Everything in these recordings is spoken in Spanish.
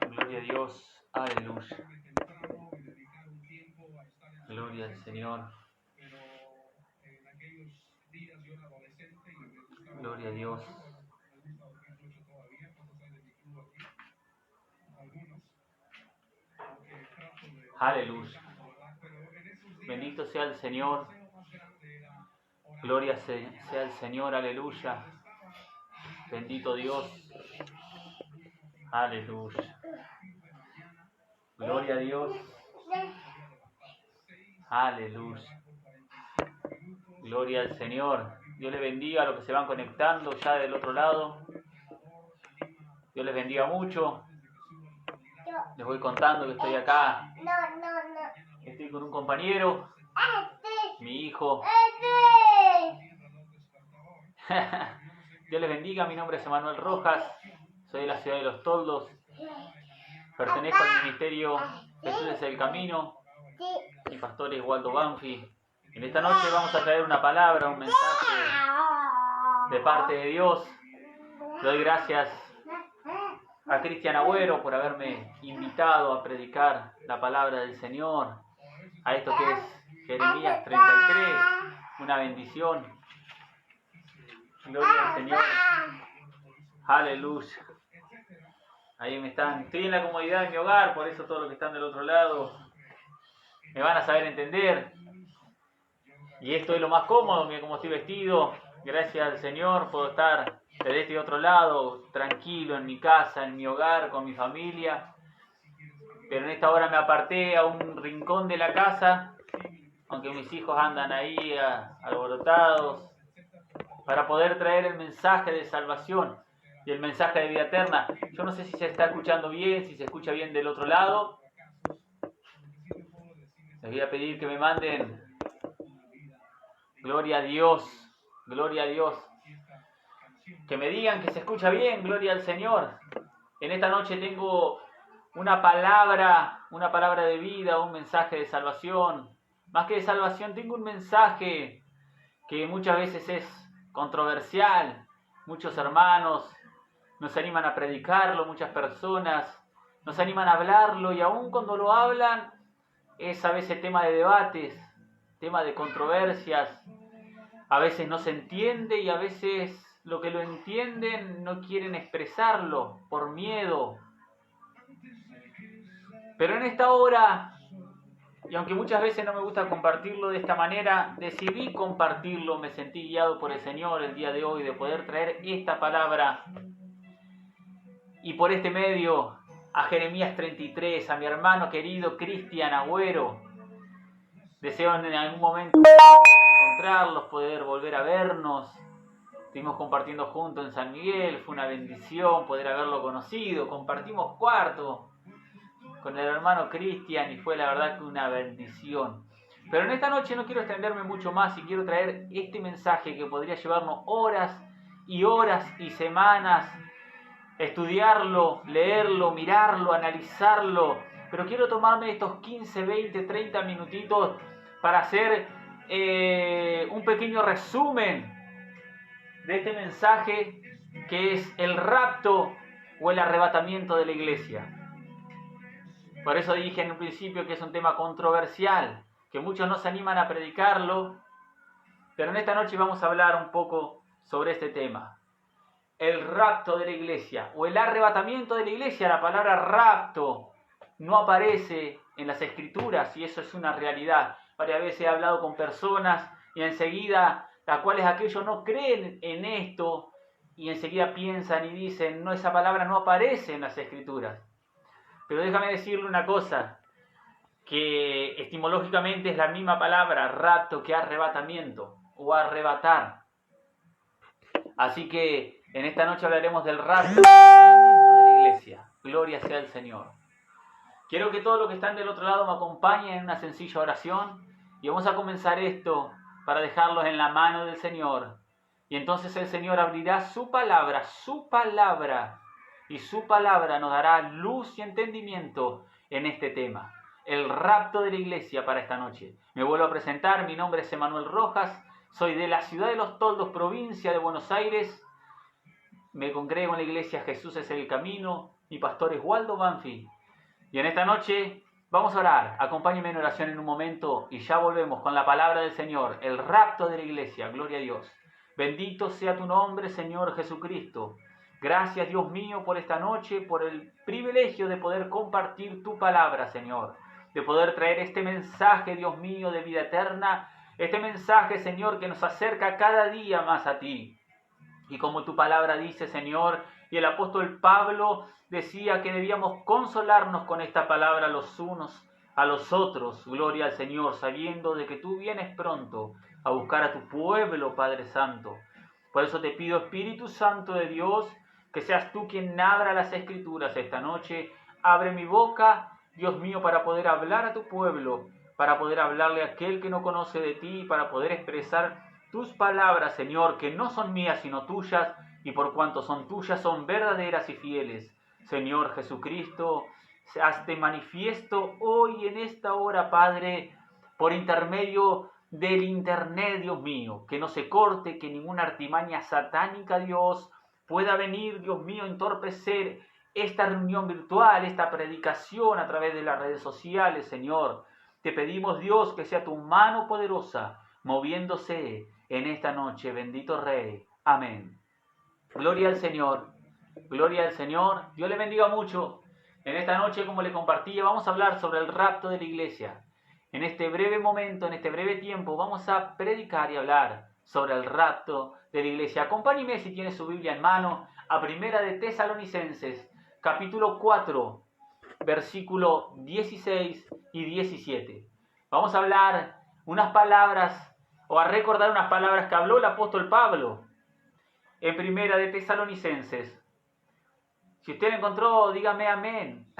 Gloria a Dios, aleluya. Gloria al Señor. Gloria a Dios. Aleluya. Bendito sea el Señor. Gloria sea el Señor, aleluya. Bendito Dios. Aleluya. Gloria a Dios. Aleluya. Gloria al Señor. Dios les bendiga a los que se van conectando ya del otro lado. Dios les bendiga mucho. Les voy contando que estoy acá. Estoy con un compañero. Mi hijo. Dios les bendiga. Mi nombre es Emanuel Rojas. Soy de la ciudad de Los Toldos. Pertenezco al ministerio Jesús es el Camino. Mi pastor es Waldo Banfi. En esta noche vamos a traer una palabra, un mensaje de parte de Dios. Doy gracias a Cristian Agüero por haberme invitado a predicar la palabra del Señor. A esto que es Jeremías 33. Una bendición. Gloria al Señor. Aleluya. Ahí me están. Estoy en la comodidad de mi hogar, por eso todos los que están del otro lado me van a saber entender. Y esto es lo más cómodo, mira cómo estoy vestido. Gracias al Señor puedo estar desde este otro lado, tranquilo en mi casa, en mi hogar, con mi familia. Pero en esta hora me aparté a un rincón de la casa, aunque mis hijos andan ahí alborotados, para poder traer el mensaje de salvación y el mensaje de vida eterna. Yo no sé si se está escuchando bien, si se escucha bien del otro lado. Les voy a pedir que me manden gloria a Dios, gloria a Dios. Que me digan que se escucha bien, gloria al Señor. En esta noche tengo una palabra de vida, un mensaje de salvación. Más que de salvación, tengo un mensaje que muchas veces es controversial. Muchos hermanos nos animan a predicarlo, muchas personas nos animan a hablarlo, y aun cuando lo hablan es a veces tema de debates, tema de controversias. A veces no se entiende y a veces lo que lo entienden no quieren expresarlo por miedo. Pero en esta hora, y aunque muchas veces no me gusta compartirlo de esta manera, decidí compartirlo. Me sentí guiado por el Señor el día de hoy de poder traer esta palabra. Y por este medio a Jeremías 33, a mi hermano querido Cristian Agüero. Deseo en algún momento encontrarlos, poder volver a vernos. Estuvimos compartiendo juntos en San Miguel, fue una bendición poder haberlo conocido. Compartimos cuarto con el hermano Cristian y fue la verdad que una bendición. Pero en esta noche no quiero extenderme mucho más y quiero traer este mensaje que podría llevarnos horas y semanas, estudiarlo, leerlo, mirarlo, analizarlo. Pero quiero tomarme estos 15, 20, 30 minutitos para hacer un pequeño resumen de este mensaje, que es el rapto o el arrebatamiento de la iglesia. Por eso dije en un principio que es un tema controversial, que muchos no se animan a predicarlo, pero en esta noche vamos a hablar un poco sobre este tema. El rapto de la iglesia o el arrebatamiento de la iglesia. La palabra rapto no aparece en las escrituras y eso es una realidad. Varias veces he hablado con personas y enseguida, las cuales aquellos no creen en esto y enseguida piensan y dicen, no, esa palabra no aparece en las escrituras. Pero déjame decirle una cosa, que etimológicamente es la misma palabra, rapto, que arrebatamiento o arrebatar. Así que en esta noche hablaremos del rapto de la iglesia. Gloria sea al Señor. Quiero que todos los que están del otro lado me acompañen en una sencilla oración y vamos a comenzar esto para dejarlos en la mano del Señor. Y entonces el Señor abrirá su palabra, y su palabra nos dará luz y entendimiento en este tema. El rapto de la iglesia para esta noche. Me vuelvo a presentar, mi nombre es Emanuel Rojas, soy de la ciudad de Los Toldos, provincia de Buenos Aires. Me congrego en la iglesia Jesús es el Camino, mi pastor es Waldo Banfi. Y en esta noche vamos a orar, acompáñenme en oración en un momento y ya volvemos con la palabra del Señor, el rapto de la iglesia, gloria a Dios. Bendito sea tu nombre, Señor Jesucristo. Gracias, Dios mío, por esta noche, por el privilegio de poder compartir tu palabra, Señor. De poder traer este mensaje, Dios mío, de vida eterna. Este mensaje, Señor, que nos acerca cada día más a ti. Y como tu palabra dice, Señor, y el apóstol Pablo decía que debíamos consolarnos con esta palabra los unos a los otros. Gloria al Señor, sabiendo de que tú vienes pronto a buscar a tu pueblo, Padre Santo. Por eso te pido, Espíritu Santo de Dios, que seas tú quien abra las Escrituras esta noche. Abre mi boca, Dios mío, para poder hablar a tu pueblo, para poder hablarle a aquel que no conoce de ti, para poder expresar tus palabras, Señor, que no son mías sino tuyas, y por cuanto son tuyas, son verdaderas y fieles. Señor Jesucristo, hazte manifiesto hoy en esta hora, Padre, por intermedio del internet, Dios mío, que no se corte, que ninguna artimaña satánica, Dios, pueda venir, Dios mío, a entorpecer esta reunión virtual, esta predicación a través de las redes sociales, Señor. Te pedimos, Dios, que sea tu mano poderosa moviéndose en esta noche, bendito Rey. Amén. Gloria al Señor, gloria al Señor. Dios le bendiga mucho. En esta noche, como le compartía, vamos a hablar sobre el rapto de la iglesia. En este breve momento, en este breve tiempo, vamos a predicar y hablar sobre el rapto de la iglesia. Acompáñeme, si tiene su Biblia en mano, a Primera de Tesalonicenses, capítulo 4, versículo 16 y 17. Vamos a hablar unas palabras, o a recordar unas palabras que habló el apóstol Pablo en Primera de Tesalonicenses. Si usted lo encontró, dígame amén.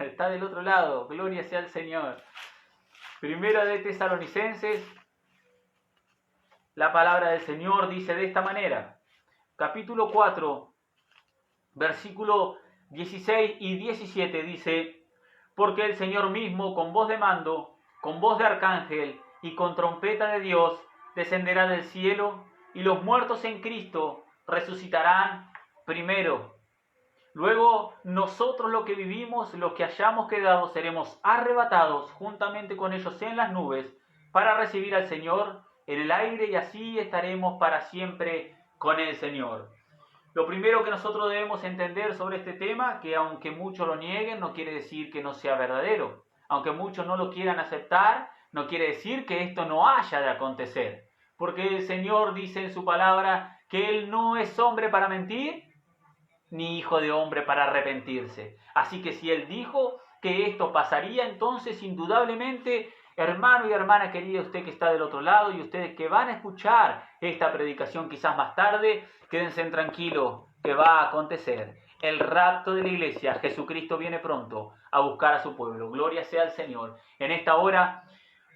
Está del otro lado, gloria sea al Señor. Primera de Tesalonicenses, la palabra del Señor dice de esta manera, capítulo 4, versículo 16 y 17 dice, porque el Señor mismo con voz de mando, con voz de arcángel y con trompeta de Dios descenderá del cielo y los muertos en Cristo resucitarán primero. Luego nosotros los que vivimos, los que hayamos quedado, seremos arrebatados juntamente con ellos en las nubes para recibir al Señor en el aire y así estaremos para siempre con el Señor. Lo primero que nosotros debemos entender sobre este tema, que aunque muchos lo nieguen, no quiere decir que no sea verdadero. Aunque muchos no lo quieran aceptar, no quiere decir que esto no haya de acontecer. Porque el Señor dice en su palabra que Él no es hombre para mentir, ni hijo de hombre para arrepentirse. Así que si Él dijo que esto pasaría, entonces indudablemente, hermano y hermana querida, usted que está del otro lado y ustedes que van a escuchar esta predicación quizás más tarde, quédense tranquilos que va a acontecer. El rapto de la iglesia, Jesucristo viene pronto a buscar a su pueblo. Gloria sea al Señor. En esta hora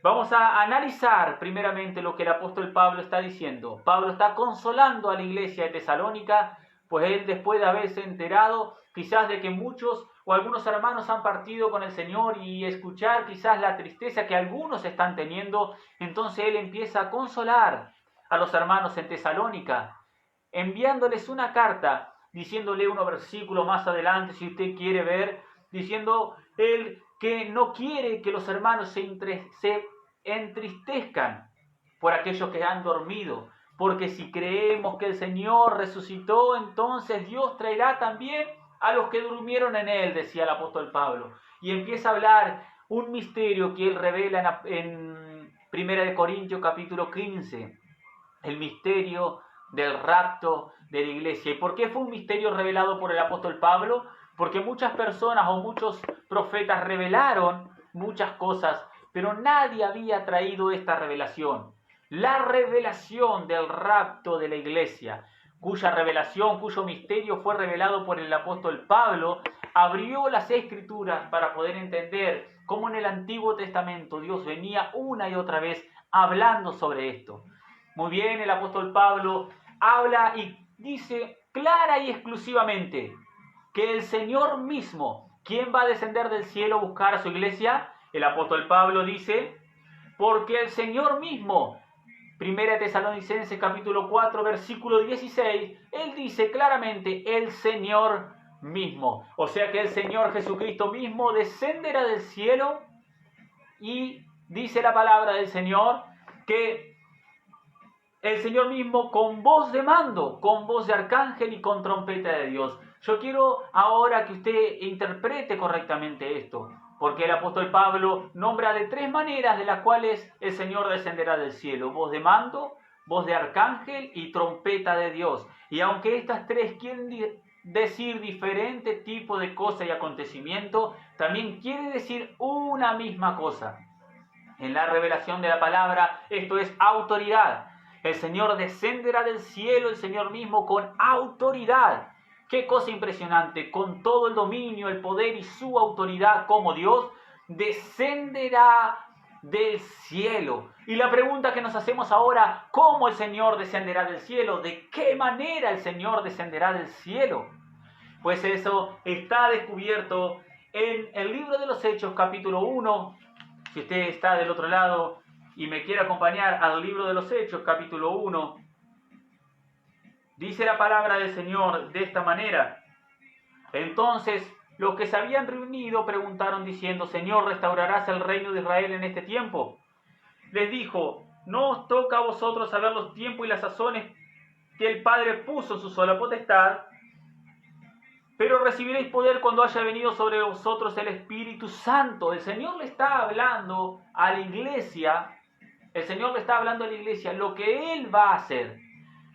vamos a analizar primeramente lo que el apóstol Pablo está diciendo. Pablo está consolando a la iglesia de Tesalónica, pues él, después de haberse enterado quizás de que muchos o algunos hermanos han partido con el Señor y escuchar quizás la tristeza que algunos están teniendo, entonces él empieza a consolar a los hermanos en Tesalónica, enviándoles una carta, diciéndole unos versículos más adelante, si usted quiere ver, diciendo él que no quiere que los hermanos se entristezcan por aquellos que han dormido, porque si creemos que el Señor resucitó, entonces Dios traerá también a los que durmieron en Él, decía el apóstol Pablo. Y empieza a hablar un misterio que él revela en 1 Corintios capítulo 15, el misterio del rapto de la iglesia. ¿Y por qué fue un misterio revelado por el apóstol Pablo? Porque muchas personas o muchos profetas revelaron muchas cosas, pero nadie había traído esta revelación. La revelación del rapto de la iglesia, cuya revelación, cuyo misterio fue revelado por el apóstol Pablo, abrió las Escrituras para poder entender cómo en el Antiguo Testamento Dios venía una y otra vez hablando sobre esto. Muy bien, el apóstol Pablo habla y dice clara y exclusivamente que el Señor mismo, ¿quién va a descender del cielo a buscar a su iglesia? El apóstol Pablo dice, porque el Señor mismo, 1 Tesalonicenses capítulo 4, versículo 16, él dice claramente, el Señor mismo. O sea que el Señor Jesucristo mismo descenderá del cielo y dice la palabra del Señor que el Señor mismo con voz de mando, con voz de arcángel y con trompeta de Dios. Yo quiero ahora que usted interprete correctamente esto, porque el apóstol Pablo nombra de 3 maneras de las cuales el Señor descenderá del cielo: voz de mando, voz de arcángel y trompeta de Dios. Y aunque estas 3 quieren decir diferente tipo de cosa y acontecimiento, también quiere decir una misma cosa. En la revelación de la palabra, esto es autoridad. El Señor descenderá del cielo, el Señor mismo con autoridad. Qué cosa impresionante, con todo el dominio, el poder y su autoridad como Dios, descenderá del cielo. Y la pregunta que nos hacemos ahora, ¿cómo el Señor descenderá del cielo? ¿De qué manera el Señor descenderá del cielo? Pues eso está descubierto en el libro de los Hechos, capítulo 1. Si usted está del otro lado y me quiere acompañar al libro de los Hechos, capítulo 1, dice la palabra del Señor de esta manera. Entonces, los que se habían reunido preguntaron diciendo, Señor, ¿restaurarás el reino de Israel en este tiempo? Les dijo, no os toca a vosotros saber los tiempos y las sazones que el Padre puso en su sola potestad, pero recibiréis poder cuando haya venido sobre vosotros el Espíritu Santo. El Señor le está hablando a la iglesia, lo que Él va a hacer,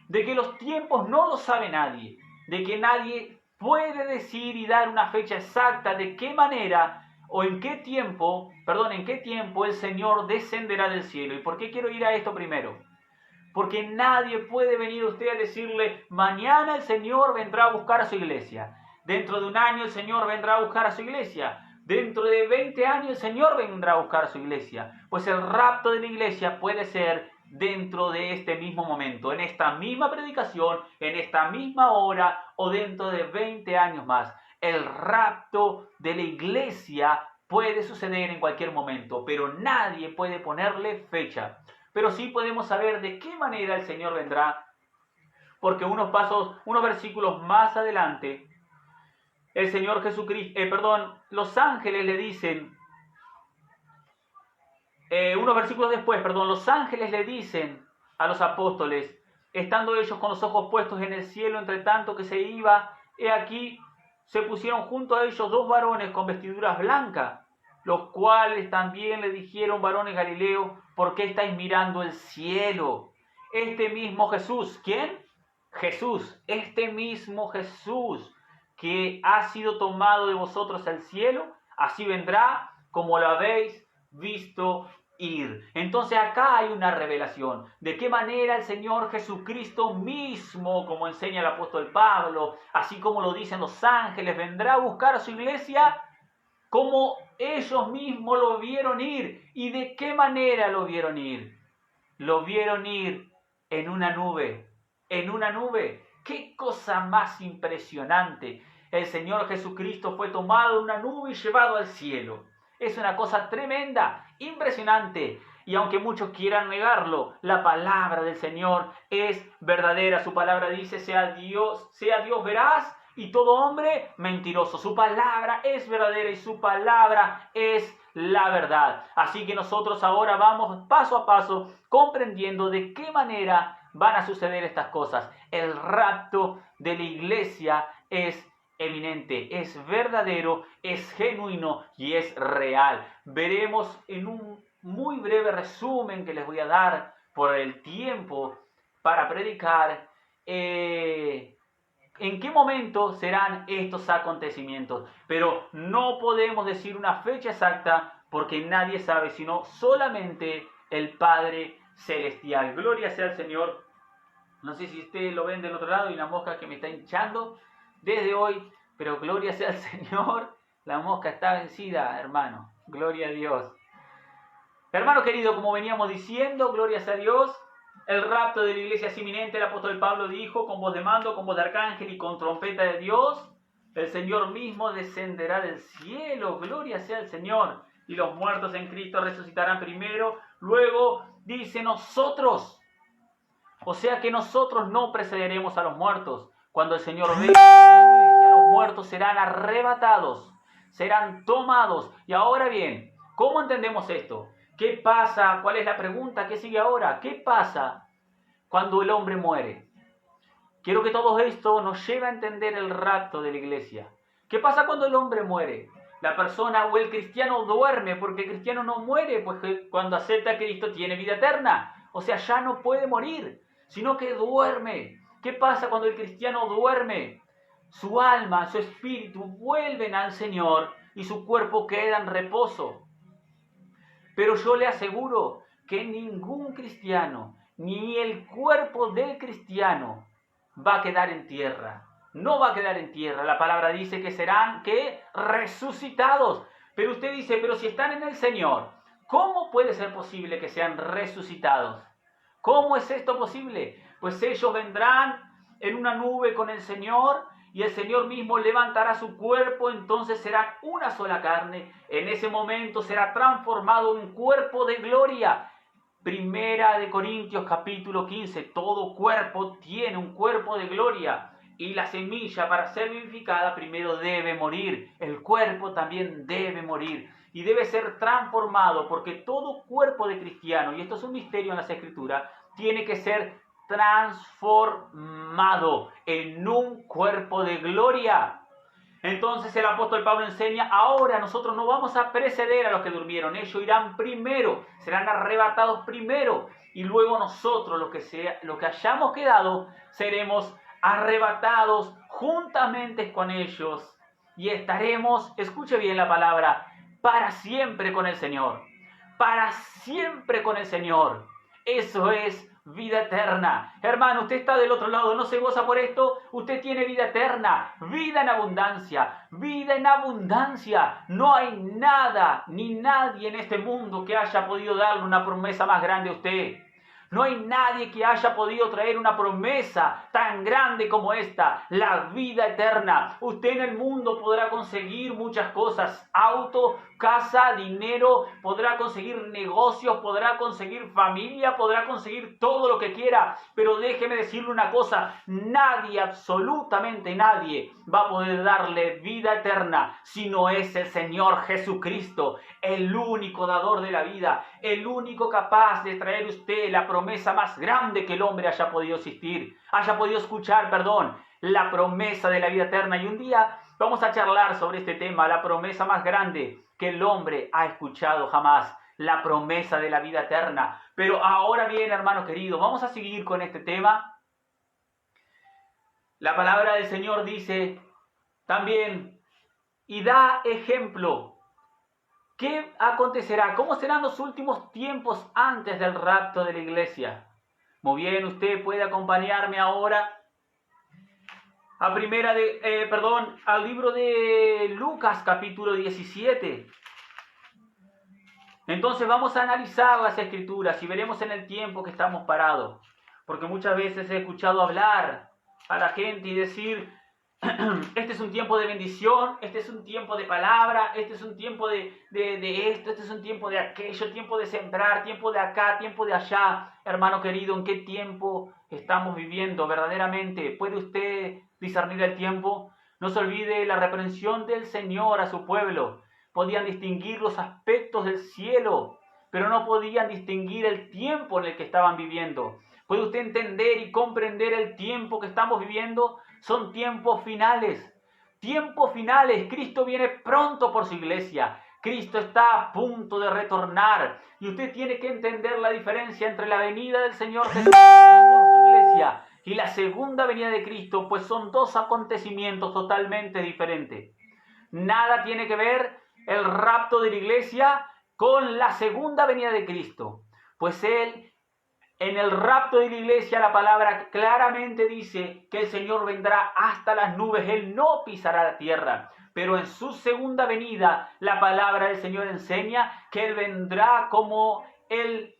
de que los tiempos no lo sabe nadie, de que nadie puede decir y dar una fecha exacta de qué manera o en qué tiempo el Señor descenderá del cielo. ¿Y por qué quiero ir a esto primero? Porque nadie puede venir a usted a decirle, mañana el Señor vendrá a buscar a su iglesia. Dentro de un año el Señor vendrá a buscar a su iglesia. Dentro de 20 años el Señor vendrá a buscar a su iglesia. Pues el rapto de la iglesia puede ser dentro de este mismo momento, en esta misma predicación, en esta misma hora o dentro de 20 años más. El rapto de la iglesia puede suceder en cualquier momento, pero nadie puede ponerle fecha. Pero sí podemos saber de qué manera el Señor vendrá, porque unos versículos más adelante, el Señor Jesucristo, los ángeles le dicen, unos versículos después, los ángeles le dicen a los apóstoles, estando ellos con los ojos puestos en el cielo, entre tanto que se iba, he aquí, se pusieron junto a ellos 2 varones con vestiduras blancas, los cuales también le dijeron, varones Galileos, ¿por qué estáis mirando el cielo? Este mismo Jesús, ¿quién? Jesús, este mismo Jesús que ha sido tomado de vosotros al cielo, así vendrá como lo habéis visto ir. Entonces acá hay una revelación. ¿De qué manera el Señor Jesucristo mismo, como enseña el apóstol Pablo, así como lo dicen los ángeles, vendrá a buscar a su iglesia? Como ellos mismos lo vieron ir. ¿Y de qué manera lo vieron ir? Lo vieron ir en una nube. En una nube. ¡Qué cosa más impresionante! El Señor Jesucristo fue tomado de una nube y llevado al cielo. Es una cosa tremenda, impresionante. Y aunque muchos quieran negarlo, la palabra del Señor es verdadera. Su palabra dice, sea Dios veraz y todo hombre mentiroso. Su palabra es verdadera y su palabra es la verdad. Así que nosotros ahora vamos paso a paso comprendiendo de qué manera van a suceder estas cosas. El rapto de la iglesia es eminente, es verdadero, es genuino y es real. Veremos en un muy breve resumen que les voy a dar por el tiempo para predicar en qué momento serán estos acontecimientos. Pero no podemos decir una fecha exacta porque nadie sabe, sino solamente el Padre Celestial. Gloria sea al Señor. No sé si usted lo ven del otro lado y una mosca que me está hinchando desde hoy, pero gloria sea al Señor. La mosca está vencida, hermano. Gloria a Dios. Hermano querido, como veníamos diciendo, gloria a Dios, el rapto de la iglesia es inminente. El apóstol Pablo dijo, con voz de mando, con voz de arcángel y con trompeta de Dios, el Señor mismo descenderá del cielo, gloria sea al Señor, y los muertos en Cristo resucitarán primero. Luego dice nosotros, o sea que nosotros no precederemos a los muertos. Cuando el Señor venga, los muertos serán arrebatados, serán tomados. Y ahora bien, ¿cómo entendemos esto? ¿Qué pasa? ¿Cuál es la pregunta? ¿Qué sigue ahora? ¿Qué pasa cuando el hombre muere? Quiero que todo esto nos lleve a entender el rapto de la iglesia. ¿Qué pasa cuando el hombre muere? La persona o el cristiano duerme, porque el cristiano no muere, pues cuando acepta a Cristo tiene vida eterna. O sea, ya no puede morir, sino que duerme. ¿Qué pasa cuando el cristiano duerme? Su alma, su espíritu vuelven al Señor y su cuerpo queda en reposo. Pero yo le aseguro que ningún cristiano, ni el cuerpo del cristiano, va a quedar en tierra. No va a quedar en tierra. La palabra dice que serán, ¿qué? Resucitados. Pero usted dice, pero si están en el Señor, ¿cómo puede ser posible que sean resucitados? ¿Cómo es esto posible? Pues ellos vendrán en una nube con el Señor y el Señor mismo levantará su cuerpo, entonces serán una sola carne. En ese momento será transformado en un cuerpo de gloria. Primera de Corintios capítulo 15, todo cuerpo tiene un cuerpo de gloria. Y la semilla para ser vivificada primero debe morir. El cuerpo también debe morir. Y debe ser transformado, porque todo cuerpo de cristiano, y esto es un misterio en las Escrituras, tiene que ser transformado en un cuerpo de gloria. Entonces el apóstol Pablo enseña, ahora nosotros no vamos a preceder a los que durmieron, ellos irán primero, serán arrebatados primero, y luego nosotros, los que hayamos quedado, seremos arrebatados juntamente con ellos, y estaremos, escuche bien la palabra, para siempre con el Señor, para siempre con el Señor. Eso es vida eterna. Hermano, usted está del otro lado, no se goza por esto. Usted tiene vida eterna, vida en abundancia, vida en abundancia. No hay nada ni nadie en este mundo que haya podido darle una promesa más grande a usted. No hay nadie que haya podido traer una promesa tan grande como esta, la vida eterna. Usted en el mundo podrá conseguir muchas cosas, auto, casa, dinero, podrá conseguir negocios, podrá conseguir familia, podrá conseguir todo lo que quiera. Pero déjeme decirle una cosa, nadie, absolutamente nadie, va a poder darle vida eterna si no es el Señor Jesucristo, el único dador de la vida, el único capaz de traer a usted la promesa más grande que el hombre haya podido escuchar, la promesa de la vida eterna. Y un día vamos a charlar sobre este tema, la promesa más grande que el hombre ha escuchado jamás, la promesa de la vida eterna. Pero ahora bien, hermano querido, vamos a seguir con este tema. La palabra del Señor dice también, y da ejemplo. ¿Qué acontecerá? ¿Cómo serán los últimos tiempos antes del rapto de la iglesia? Muy bien, usted puede acompañarme ahora al libro de Lucas capítulo 17. Entonces vamos a analizar las Escrituras y veremos en el tiempo que estamos parados. Porque muchas veces he escuchado hablar a la gente y decir, este es un tiempo de bendición, este es un tiempo de palabra, este es un tiempo de esto, este es un tiempo de aquello, tiempo de sembrar, tiempo de acá, tiempo de allá. Hermano querido, ¿en qué tiempo estamos viviendo verdaderamente? ¿Puede usted discernir el tiempo? No se olvide la reprensión del Señor a su pueblo. Podían distinguir los aspectos del cielo, pero no podían distinguir el tiempo en el que estaban viviendo. ¿Puede usted entender y comprender el tiempo que estamos viviendo? Son tiempos finales. Tiempos finales. Cristo viene pronto por su iglesia. Cristo está a punto de retornar. Y usted tiene que entender la diferencia entre la venida del Señor Jesús por su iglesia y la segunda venida de Cristo, pues son dos acontecimientos totalmente diferentes. Nada tiene que ver el rapto de la iglesia con la segunda venida de Cristo. Pues Él En el rapto de la iglesia la palabra claramente dice que el Señor vendrá hasta las nubes, Él no pisará la tierra. Pero en su segunda venida la palabra del Señor enseña que Él vendrá como el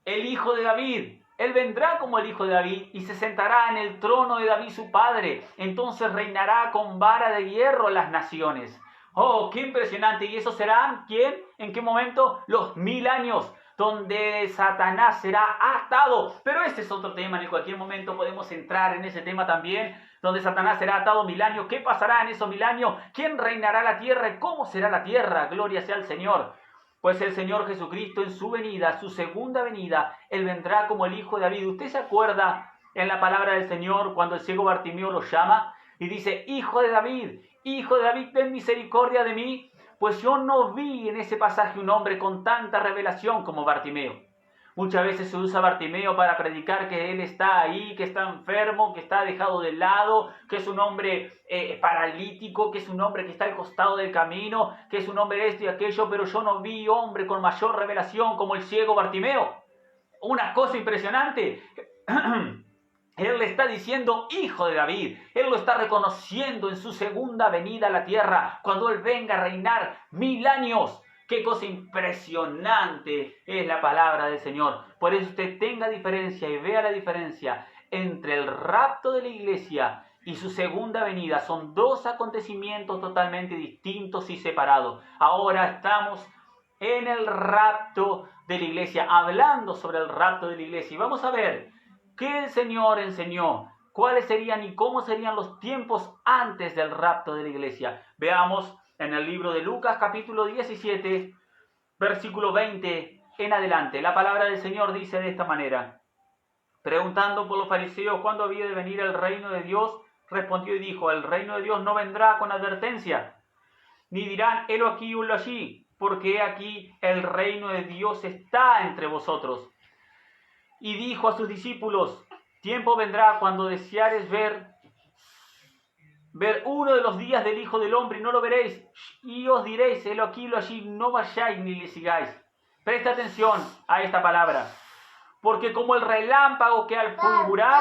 Hijo de David. Él vendrá como el Hijo de David y se sentará en el trono de David su padre. Entonces reinará con vara de hierro las naciones. ¡Oh, qué impresionante! ¿Y eso será quién? ¿En qué momento? Los 1000 años, donde Satanás será atado. Pero este es otro tema, en cualquier momento podemos entrar en ese tema también, donde Satanás será atado 1000 años. ¿Qué pasará en esos 1000 años? ¿Quién reinará la tierra y cómo será la tierra? Gloria sea al Señor. Pues el Señor Jesucristo en su venida, su segunda venida, Él vendrá como el Hijo de David. ¿Usted se acuerda en la palabra del Señor cuando el ciego Bartimeo lo llama y dice: Hijo de David, ten misericordia de mí? Pues yo no vi en ese pasaje un hombre con tanta revelación como Bartimeo. Muchas veces se usa Bartimeo para predicar que él está ahí, que está enfermo, que está dejado de lado, que es un hombre paralítico, que es un hombre que está al costado del camino, que es un hombre esto y aquello, pero yo no vi hombre con mayor revelación como el ciego Bartimeo. Una cosa impresionante. Él le está diciendo Hijo de David. Él lo está reconociendo en su segunda venida a la tierra, cuando Él venga a reinar 1000 años. ¡Qué cosa impresionante es la palabra del Señor! Por eso usted tenga diferencia y vea la diferencia entre el rapto de la iglesia y su segunda venida. Son dos acontecimientos totalmente distintos y separados. Ahora estamos en el rapto de la iglesia, hablando sobre el rapto de la iglesia. Y vamos a ver qué el Señor enseñó, cuáles serían y cómo serían los tiempos antes del rapto de la iglesia. Veamos en el libro de Lucas, capítulo 17, versículo 20 en adelante. La palabra del Señor dice de esta manera: preguntando por los fariseos cuándo había de venir el reino de Dios, respondió y dijo: el reino de Dios no vendrá con advertencia, ni dirán helo aquí o helo allí, porque he aquí el reino de Dios está entre vosotros. Y dijo a sus discípulos: tiempo vendrá cuando deseares ver uno de los días del Hijo del Hombre y no lo veréis, y os diréis helo aquí, helo allí, no vayáis ni le sigáis. Presta atención a esta palabra, porque como el relámpago que al fulgurar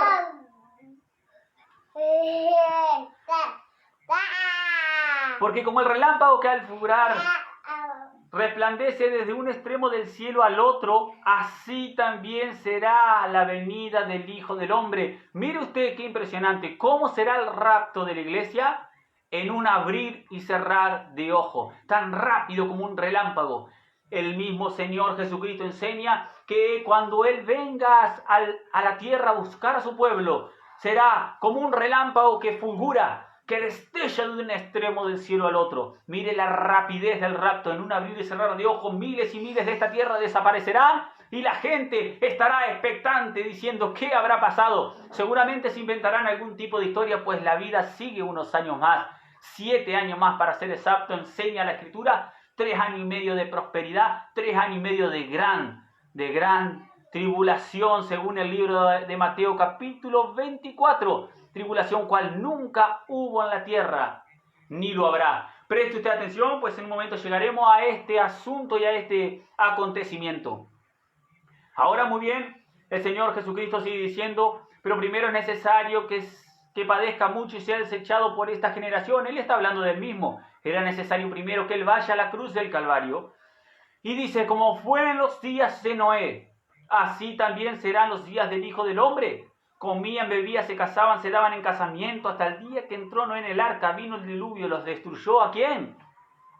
resplandece desde un extremo del cielo al otro, así también será la venida del Hijo del Hombre. Mire usted qué impresionante. ¿Cómo será el rapto de la iglesia? En un abrir y cerrar de ojo, tan rápido como un relámpago. El mismo Señor Jesucristo enseña que cuando Él venga a la tierra a buscar a su pueblo, será como un relámpago que fulgura, que destella de un extremo del cielo al otro. Mire la rapidez del rapto. En un abrir y cerrar de ojos, miles y miles de esta tierra desaparecerán y la gente estará expectante diciendo ¿qué habrá pasado? Seguramente se inventarán algún tipo de historia, pues la vida sigue unos años más. 7 años más para ser exacto, enseña la Escritura. 3 años y medio de prosperidad, 3 años y medio de gran tribulación, según el libro de Mateo capítulo 24. Tribulación cual nunca hubo en la tierra, ni lo habrá. Preste usted atención, pues en un momento llegaremos a este asunto y a este acontecimiento. Ahora, muy bien, el Señor Jesucristo sigue diciendo, pero primero es necesario que padezca mucho y sea desechado por esta generación. Él está hablando del mismo. Era necesario primero que Él vaya a la cruz del Calvario. Y dice, como fue en los días de Noé, así también serán los días del Hijo del Hombre. Comían, bebían, se casaban, se daban en casamiento, hasta el día que entró Noé en el arca, vino el diluvio, los destruyó. ¿A quién?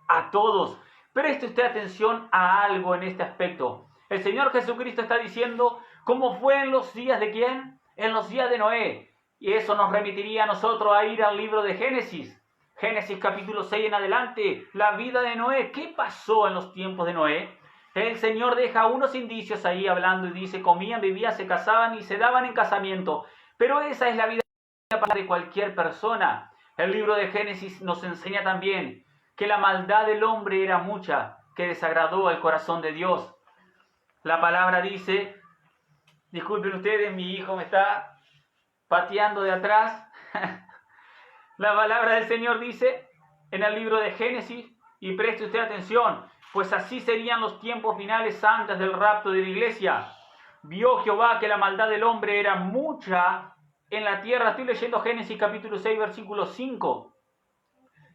A todos. Preste usted atención a algo en este aspecto. El Señor Jesucristo está diciendo, ¿cómo fue en los días de quién? En los días de Noé. Y eso nos remitiría a nosotros a ir al libro de Génesis. Génesis capítulo 6 en adelante, la vida de Noé. ¿Qué pasó en los tiempos de Noé? El Señor deja unos indicios ahí hablando y dice, comían, vivían, se casaban y se daban en casamiento. Pero esa es la vida de cualquier persona. El libro de Génesis nos enseña también que la maldad del hombre era mucha, que desagradó al corazón de Dios. La palabra dice, disculpen ustedes, mi hijo me está pateando de atrás. La palabra del Señor dice en el libro de Génesis, y preste usted atención, pues así serían los tiempos finales antes del rapto de la iglesia. vio Jehová que la maldad del hombre era mucha en la tierra. Estoy leyendo Génesis capítulo 6, versículo 5.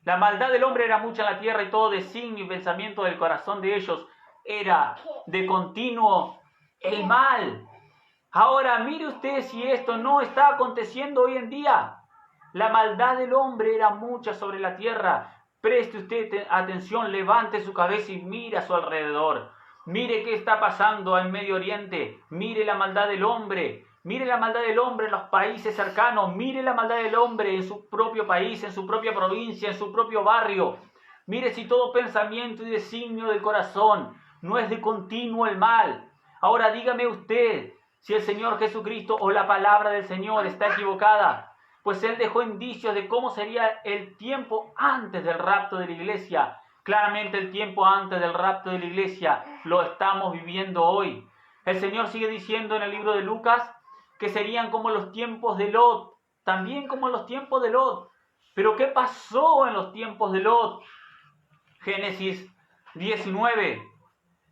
La maldad del hombre era mucha en la tierra y todo designio y pensamiento del corazón de ellos era de continuo el mal. Ahora mire usted si esto no está aconteciendo hoy en día. La maldad del hombre era mucha sobre la tierra. Preste usted atención, levante su cabeza y mire a su alrededor. Mire qué está pasando en Medio Oriente. Mire la maldad del hombre. Mire la maldad del hombre en los países cercanos. Mire la maldad del hombre en su propio país, en su propia provincia, en su propio barrio. Mire si todo pensamiento y designio del corazón no es de continuo el mal. Ahora dígame usted si el Señor Jesucristo o la palabra del Señor está equivocada. Pues Él dejó indicios de cómo sería el tiempo antes del rapto de la iglesia. Claramente el tiempo antes del rapto de la iglesia lo estamos viviendo hoy. El Señor sigue diciendo en el libro de Lucas que serían como los tiempos de Lot, también como los tiempos de Lot. Pero ¿qué pasó en los tiempos de Lot? Génesis 19.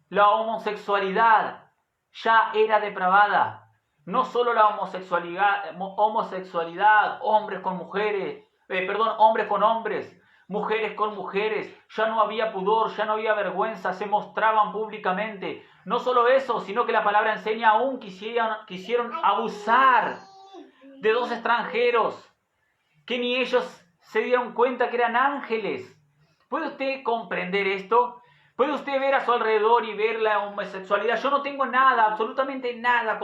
La homosexualidad ya era depravada. No solo la homosexualidad, hombres con mujeres, hombres con hombres, mujeres con mujeres, ya no había pudor, ya no había vergüenza, se mostraban públicamente. No solo eso, sino que la palabra enseña aún quisieron abusar de dos extranjeros, que ni ellos se dieron cuenta que eran ángeles. ¿Puede usted comprender esto? ¿Puede usted ver a su alrededor y ver la homosexualidad? Yo no tengo nada, absolutamente nada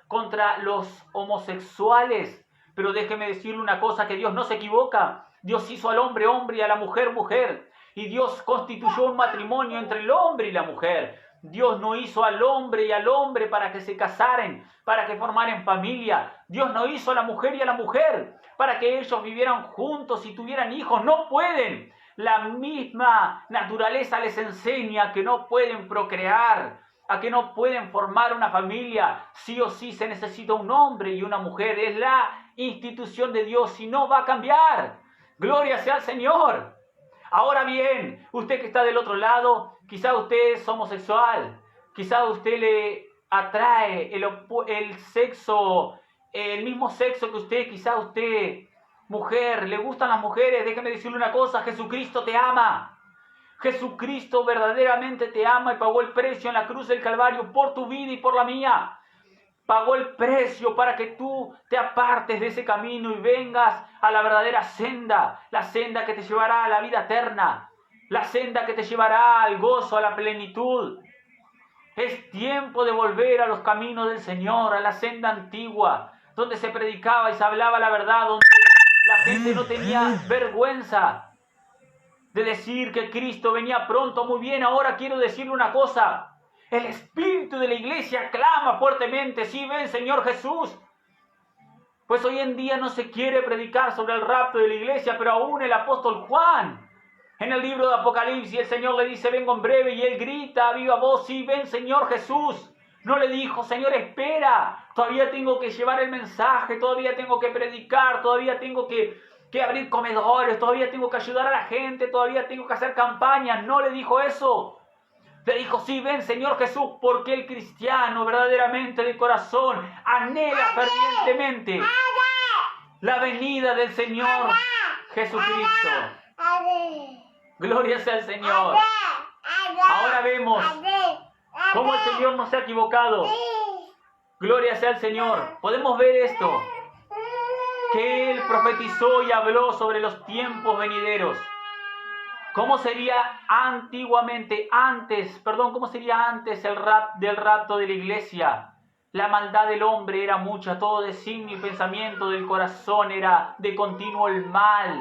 contra los homosexuales. Pero déjeme decirle una cosa, que Dios no se equivoca. Dios hizo al hombre hombre y a la mujer mujer. Y Dios constituyó un matrimonio entre el hombre y la mujer. Dios no hizo al hombre y al hombre para que se casaren, para que formaran familia. Dios no hizo a la mujer y a la mujer para que ellos vivieran juntos y tuvieran hijos. No pueden. La misma naturaleza les enseña que no pueden procrear, a que no pueden formar una familia. Sí o sí se necesita un hombre y una mujer. Es la institución de Dios y no va a cambiar. Gloria sea al Señor. Ahora bien, usted que está del otro lado, quizá usted es homosexual, quizá usted le atrae el sexo, el mismo sexo que usted, quizá usted, mujer, le gustan las mujeres. Déjeme decirle una cosa, Jesucristo te ama. Jesucristo verdaderamente te ama y pagó el precio en la cruz del Calvario por tu vida y por la mía. Pagó el precio para que tú te apartes de ese camino y vengas a la verdadera senda, la senda que te llevará a la vida eterna, la senda que te llevará al gozo, a la plenitud. Es tiempo de volver a los caminos del Señor, a la senda antigua, donde se predicaba y se hablaba la verdad, donde la gente no tenía vergüenza de decir que Cristo venía pronto. Muy bien, ahora quiero decirle una cosa. El espíritu de la iglesia clama fuertemente: sí, ven, Señor Jesús. Pues hoy en día no se quiere predicar sobre el rapto de la iglesia, pero aún el apóstol Juan, en el libro de Apocalipsis, el Señor le dice: vengo en breve, y él grita a viva voz: sí, ven, Señor Jesús. No le dijo: Señor, espera, todavía tengo que llevar el mensaje, todavía tengo que predicar, todavía tengo que abrir comedores, todavía tengo que ayudar a la gente, todavía tengo que hacer campañas. No le dijo eso. Le dijo: sí, ven, Señor Jesús, porque el cristiano verdaderamente de corazón anhela fervientemente la venida del Señor Jesucristo. Gloria sea al Señor. Ahora vemos cómo el Señor no se ha equivocado. Gloria sea al Señor. Podemos ver esto, que Él profetizó y habló sobre los tiempos venideros. ¿Cómo sería cómo sería antes del rapto de la iglesia? La maldad del hombre era mucha, todo designio y pensamiento del corazón era de continuo el mal.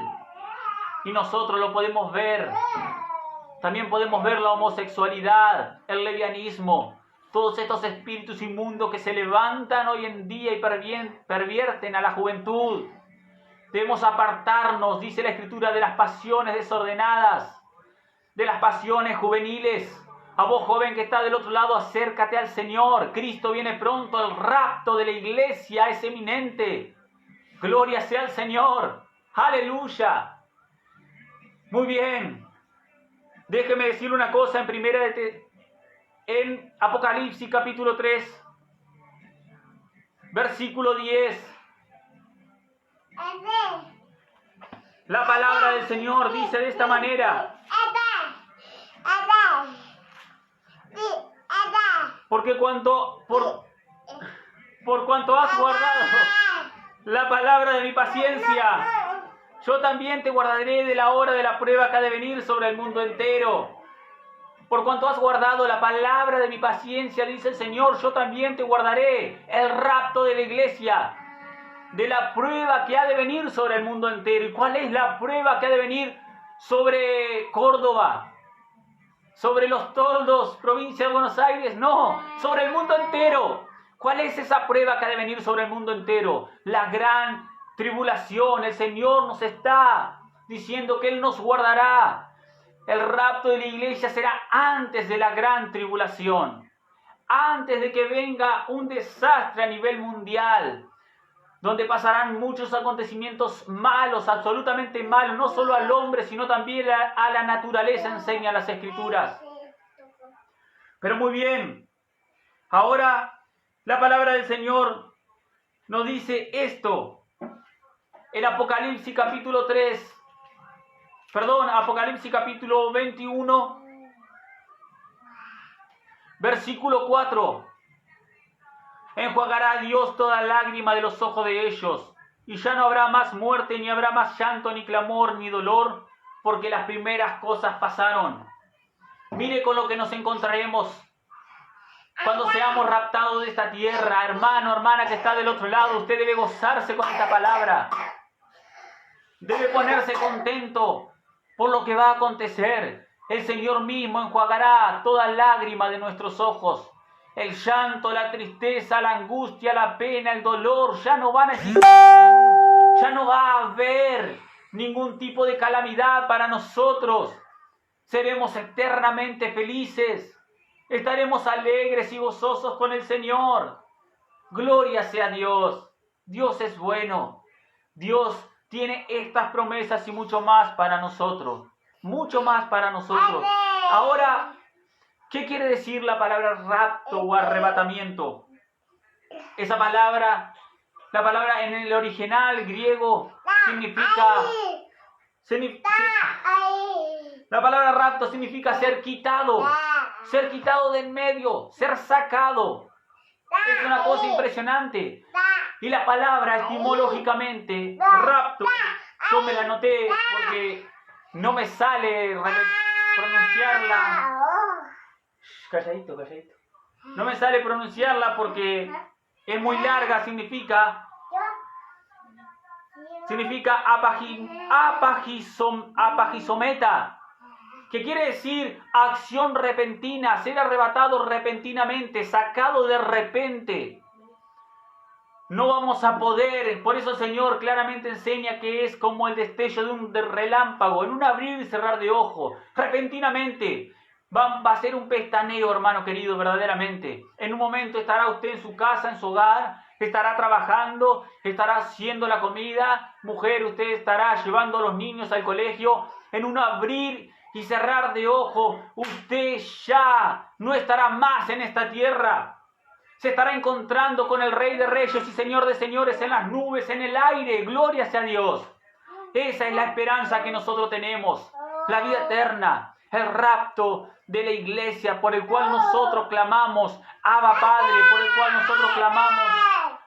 Y nosotros lo podemos ver. También podemos ver la homosexualidad, el lesbianismo, todos estos espíritus inmundos que se levantan hoy en día y pervierten a la juventud. Debemos apartarnos, dice la Escritura, de las pasiones desordenadas, de las pasiones juveniles. A vos, joven que está del otro lado, acércate al Señor. Cristo viene pronto, el rapto de la iglesia es eminente. Gloria sea al Señor. Aleluya. Muy bien. Déjeme decirle una cosa en Apocalipsis capítulo 3. Versículo 10. La palabra del Señor dice de esta manera: porque por cuanto has guardado la palabra de mi paciencia, yo también te guardaré de la hora de la prueba que ha de venir sobre el mundo entero. Por cuanto has guardado la palabra de mi paciencia, dice el Señor, yo también te guardaré el rapto de la iglesia, de la prueba que ha de venir sobre el mundo entero. ¿Y cuál es la prueba que ha de venir sobre Córdoba? ¿Sobre los toldos, provincia de Buenos Aires? No, sobre el mundo entero. ¿Cuál es esa prueba que ha de venir sobre el mundo entero? La gran tribulación. El Señor nos está diciendo que Él nos guardará. El rapto de la iglesia será antes de la gran tribulación, antes de que venga un desastre a nivel mundial, donde pasarán muchos acontecimientos malos, absolutamente malos, no solo al hombre, sino también a la naturaleza, enseñan las Escrituras. Pero muy bien, ahora la palabra del Señor nos dice esto en Apocalipsis capítulo 3. Apocalipsis capítulo 21, versículo 4. Enjuagará Dios toda lágrima de los ojos de ellos, y ya no habrá más muerte, ni habrá más llanto, ni clamor, ni dolor, porque las primeras cosas pasaron. Mire con lo que nos encontraremos cuando seamos raptados de esta tierra. Hermano, hermana que está del otro lado, usted debe gozarse con esta palabra. Debe ponerse contento por lo que va a acontecer. El Señor mismo enjuagará toda lágrima de nuestros ojos. El llanto, la tristeza, la angustia, la pena, el dolor ya no van a existir. Ya no va a haber ningún tipo de calamidad para nosotros. Seremos eternamente felices. Estaremos alegres y gozosos con el Señor. Gloria sea a Dios. Dios es bueno. Dios tiene estas promesas y mucho más para nosotros. Mucho más para nosotros. Ahora, ¿qué quiere decir la palabra rapto o arrebatamiento? Esa palabra, la palabra en el original griego la palabra rapto significa ser quitado de en medio, ser sacado. Es una cosa impresionante. Y la palabra etimológicamente, rapto, yo me la anoté porque no me sale pronunciarla. Calladito. No me sale pronunciarla porque es muy larga, significa apagisometa, que quiere decir acción repentina, ser arrebatado repentinamente, sacado de repente. No vamos a poder, por eso el Señor claramente enseña que es como el destello de un relámpago, en un abrir y cerrar de ojo, repentinamente. Va a ser un pestaneo, hermano querido, verdaderamente. En un momento estará usted en su casa, en su hogar, estará trabajando, estará haciendo la comida. Mujer, usted estará llevando a los niños al colegio. En un abrir y cerrar de ojo, usted ya no estará más en esta tierra. Se estará encontrando con el Rey de Reyes y Señor de Señores en las nubes, en el aire. Gloria sea a Dios. Esa es la esperanza que nosotros tenemos. La vida eterna. El rapto de la iglesia por el cual nosotros clamamos. Abba Padre, por el cual nosotros clamamos.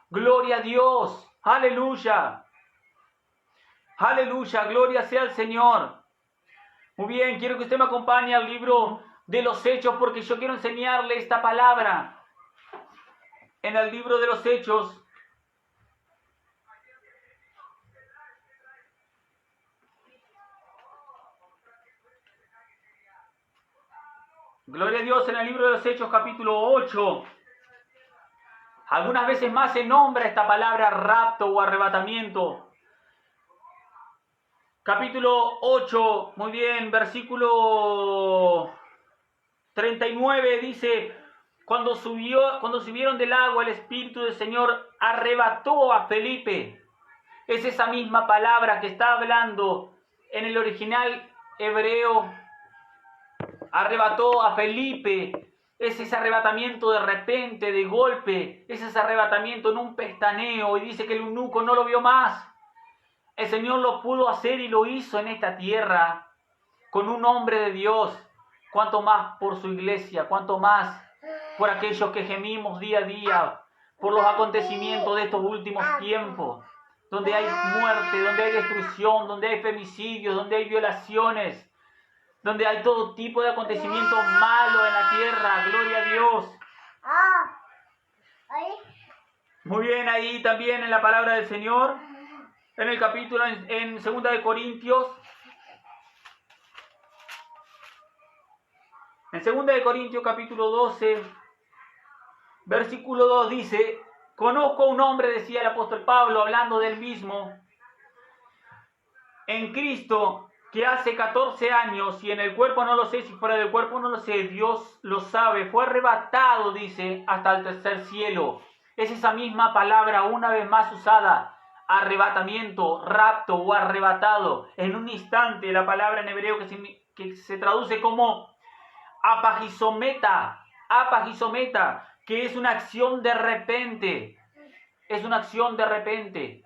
Gloria a Dios. Aleluya. Aleluya. Gloria sea al Señor. Muy bien, quiero que usted me acompañe al libro de los Hechos porque yo quiero enseñarle esta palabra. En el libro de los Hechos, gloria a Dios, en el libro de los Hechos capítulo 8, algunas veces más se nombra esta palabra rapto o arrebatamiento. Capítulo 8, muy bien, versículo 39 dice: Cuando subieron del agua, el Espíritu del Señor arrebató a Felipe. Es esa misma palabra que está hablando en el original hebreo. Arrebató a Felipe. Es ese arrebatamiento de repente, de golpe, es ese arrebatamiento en un pestaneo, y dice que el eunuco no lo vio más. El Señor lo pudo hacer y lo hizo en esta tierra con un hombre de Dios. Cuanto más por su iglesia, cuanto más por aquellos que gemimos día a día, por los acontecimientos de estos últimos tiempos, donde hay muerte, donde hay destrucción, donde hay femicidios, donde hay violaciones, donde hay todo tipo de acontecimientos malos en la tierra. Gloria a Dios. Muy bien, ahí también en la palabra del Señor, en el capítulo, en 2 de Corintios. En 2 de Corintios capítulo 12, versículo 2 dice: conozco a un hombre, decía el apóstol Pablo, hablando del mismo, en Cristo, que hace 14 años, y en el cuerpo no lo sé, si fuera del cuerpo no lo sé, Dios lo sabe, fue arrebatado, dice, hasta el tercer cielo. Es esa misma palabra una vez más usada, arrebatamiento, rapto o arrebatado. En un instante, la palabra en hebreo que se traduce como apagisometa, que es una acción de repente. Es una acción de repente.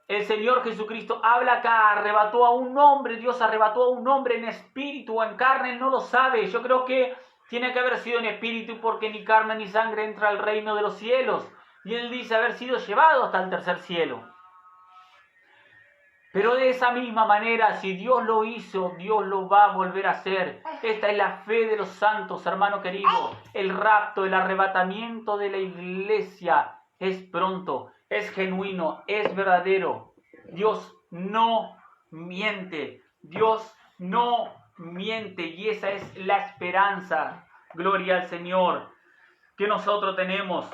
El Señor Jesucristo habla acá, arrebató a un hombre, Dios arrebató a un hombre en espíritu o en carne, Él no lo sabe. Yo creo que tiene que haber sido en espíritu, porque ni carne ni sangre entra al reino de los cielos. Y Él dice haber sido llevado hasta el tercer cielo. Pero de esa misma manera, si Dios lo hizo, Dios lo va a volver a hacer. Esta es la fe de los santos, hermano querido. El rapto, el arrebatamiento de la iglesia es pronto, es genuino, es verdadero. Dios no miente. Dios no miente. Y esa es la esperanza, gloria al Señor, que nosotros tenemos.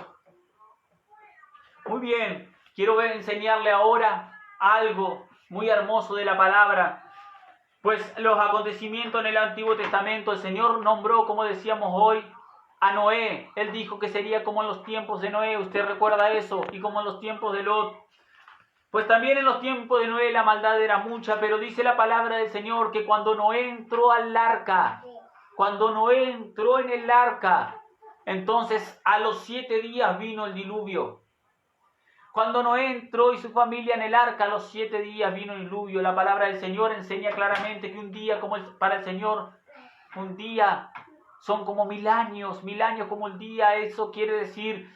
Muy bien, quiero enseñarle ahora algo muy hermoso de la palabra. Pues los acontecimientos en el Antiguo Testamento, el Señor nombró, como decíamos hoy, a Noé. Él dijo que sería como en los tiempos de Noé, usted recuerda eso, y como en los tiempos de Lot. Pues también en los tiempos de Noé la maldad era mucha, pero dice la palabra del Señor que cuando Noé entró al arca, cuando Noé entró en el arca, entonces a los 7 días vino el diluvio. Cuando Noé entró y su familia en el arca, a los 7 días vino el diluvio. La palabra del Señor enseña claramente que un día para el Señor, un día son como 1000 años como el día. Eso quiere decir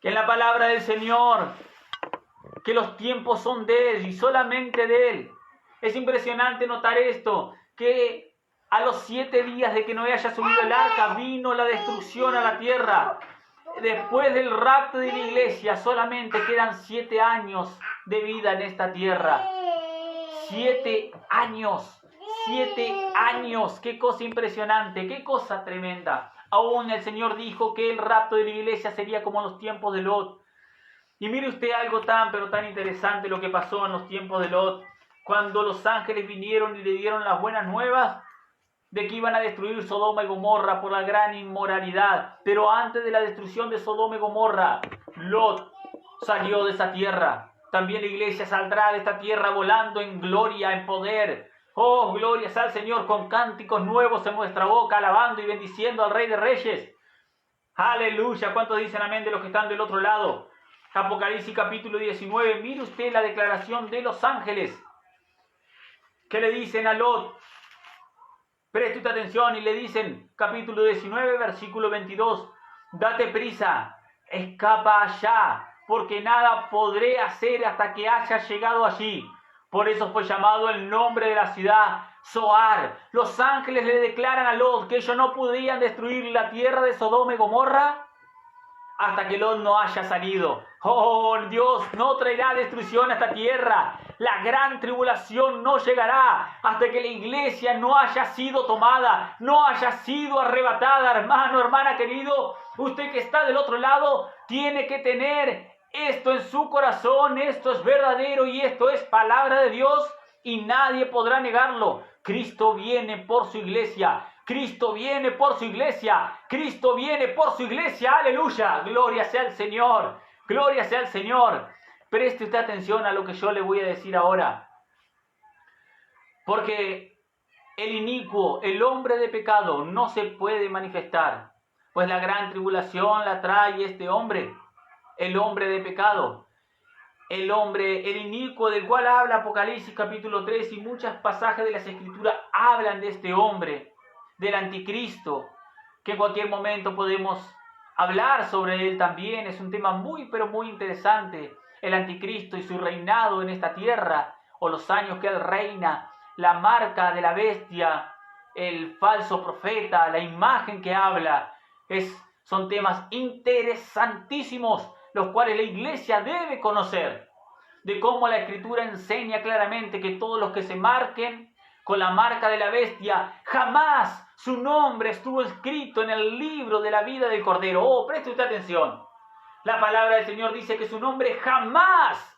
que en la palabra del Señor, que los tiempos son de Él y solamente de Él. Es impresionante notar esto, que a los 7 días de que Noé haya subido el arca, vino la destrucción a la tierra. Después del rapto de la iglesia solamente quedan 7 años de vida en esta tierra. 7 años, 7 años, qué cosa impresionante, qué cosa tremenda. Aún el Señor dijo que el rapto de la iglesia sería como en los tiempos de Lot. Y mire usted algo pero tan interesante lo que pasó en los tiempos de Lot, cuando los ángeles vinieron y le dieron las buenas nuevas de que iban a destruir Sodoma y Gomorra por la gran inmoralidad. Pero antes de la destrucción de Sodoma y Gomorra, Lot salió de esa tierra. También la iglesia saldrá de esta tierra volando en gloria, en poder. Oh, gloria sea al Señor, con cánticos nuevos en nuestra boca, alabando y bendiciendo al Rey de Reyes. Aleluya. ¿Cuántos dicen amén de los que están del otro lado? Apocalipsis capítulo 19. Mire usted la declaración de los ángeles que le dicen a Lot. Preste usted atención y le dicen, capítulo 19, versículo 22, date prisa, escapa allá, porque nada podré hacer hasta que haya llegado allí. Por eso fue llamado el nombre de la ciudad Zoar. Los ángeles le declaran a Lot que ellos no podían destruir la tierra de Sodoma y Gomorra hasta que Lot no haya salido. Oh, Dios no traerá destrucción a esta tierra. La gran tribulación no llegará hasta que la iglesia no haya sido tomada, no haya sido arrebatada. Hermano, hermana querido, usted que está del otro lado tiene que tener esto en su corazón. Esto es verdadero y esto es palabra de Dios y nadie podrá negarlo. Cristo viene por su iglesia. Cristo viene por su iglesia. Cristo viene por su iglesia. Aleluya. Gloria sea al Señor. Gloria sea al Señor. Preste usted atención a lo que yo le voy a decir ahora. Porque el inicuo, el hombre de pecado, no se puede manifestar, pues la gran tribulación la trae este hombre, el hombre de pecado. El hombre, el inicuo del cual habla Apocalipsis capítulo 3 y muchos pasajes de las Escrituras hablan de este hombre, del anticristo, que en cualquier momento podemos hablar sobre él también. Es un tema muy, pero muy interesante, el anticristo y su reinado en esta tierra, o los años que él reina, la marca de la bestia, el falso profeta, la imagen que habla. Son temas interesantísimos, los cuales la iglesia debe conocer, de cómo la Escritura enseña claramente que todos los que se marquen con la marca de la bestia, jamás su nombre estuvo escrito en el libro de la vida del Cordero. Oh, preste usted atención. La palabra del Señor dice que su nombre jamás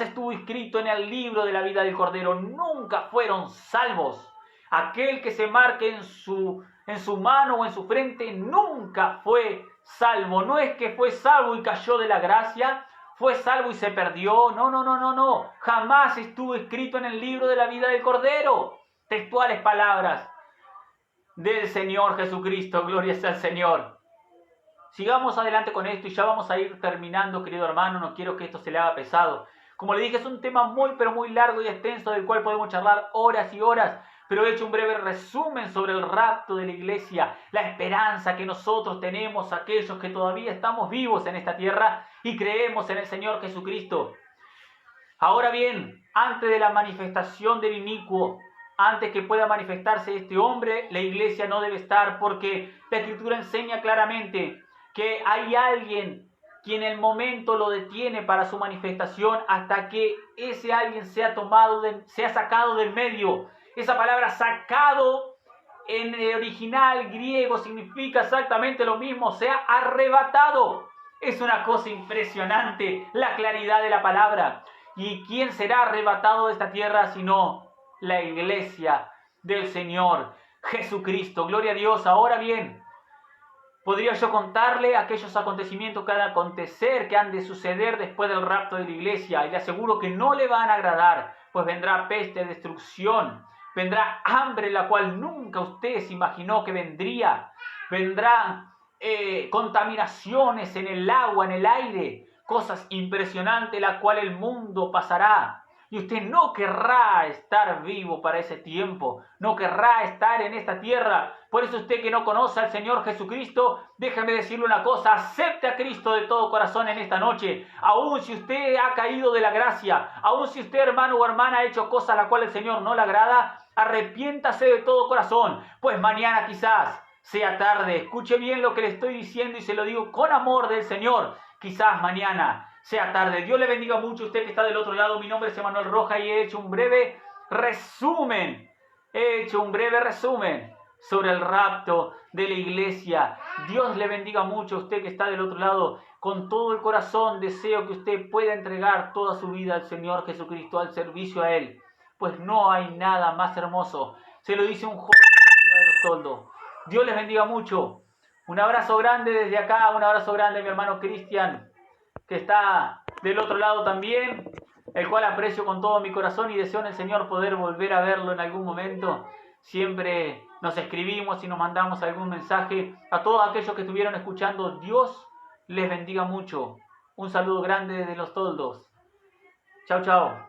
estuvo escrito en el libro de la vida del Cordero. Nunca fueron salvos. Aquel que se marque en su mano o en su frente nunca fue salvo. No es que fue salvo y cayó de la gracia, fue salvo y se perdió. No. Jamás estuvo escrito en el libro de la vida del Cordero. Textuales palabras del Señor Jesucristo. Gloria sea al Señor. Sigamos adelante con esto y ya vamos a ir terminando, querido hermano. No quiero que esto se le haga pesado. Como le dije, es un tema muy, pero muy largo y extenso, del cual podemos charlar horas y horas. Pero he hecho un breve resumen sobre el rapto de la iglesia, la esperanza que nosotros tenemos, aquellos que todavía estamos vivos en esta tierra y creemos en el Señor Jesucristo. Ahora bien, antes de la manifestación del inicuo, antes que pueda manifestarse este hombre, la iglesia no debe estar, porque la Escritura enseña claramente que hay alguien quien en el momento lo detiene para su manifestación hasta que ese alguien sea sacado del medio. Esa palabra sacado en el original griego significa exactamente lo mismo, sea arrebatado. Es una cosa impresionante la claridad de la palabra. ¿Y quién será arrebatado de esta tierra sino la iglesia del Señor Jesucristo? Gloria a Dios. Ahora bien, podría yo contarle aquellos acontecimientos que han de acontecer, que han de suceder después del rapto de la iglesia, y le aseguro que no le van a agradar, pues vendrá peste, destrucción, vendrá hambre, la cual nunca usted se imaginó que vendría, vendrán contaminaciones en el agua, en el aire, cosas impresionantes, la cual el mundo pasará. Y usted no querrá estar vivo para ese tiempo, no querrá estar en esta tierra. Por eso usted que no conoce al Señor Jesucristo, déjame decirle una cosa: acepte a Cristo de todo corazón en esta noche. Aun si usted ha caído de la gracia, aun si usted, hermano o hermana, ha hecho cosas a las cuales el Señor no le agrada, arrepiéntase de todo corazón, pues mañana quizás sea tarde. Escuche bien lo que le estoy diciendo y se lo digo con amor del Señor. Quizás mañana sea tarde. Dios le bendiga mucho a usted que está del otro lado. Mi nombre es Emanuel Roja y he hecho un breve resumen. Sobre el rapto de la iglesia. Dios le bendiga mucho a usted que está del otro lado. Con todo el corazón deseo que usted pueda entregar toda su vida al Señor Jesucristo, al servicio a Él. Pues no hay nada más hermoso. Se lo dice un joven de la ciudad de Los Toldos. Dios les bendiga mucho. Un abrazo grande desde acá. Un abrazo grande a mi hermano Cristian, que está del otro lado también, el cual aprecio con todo mi corazón y deseo en el Señor poder volver a verlo en algún momento. Siempre nos escribimos y nos mandamos algún mensaje. A todos aquellos que estuvieron escuchando, Dios les bendiga mucho. Un saludo grande desde Los Toldos. Chao, chao.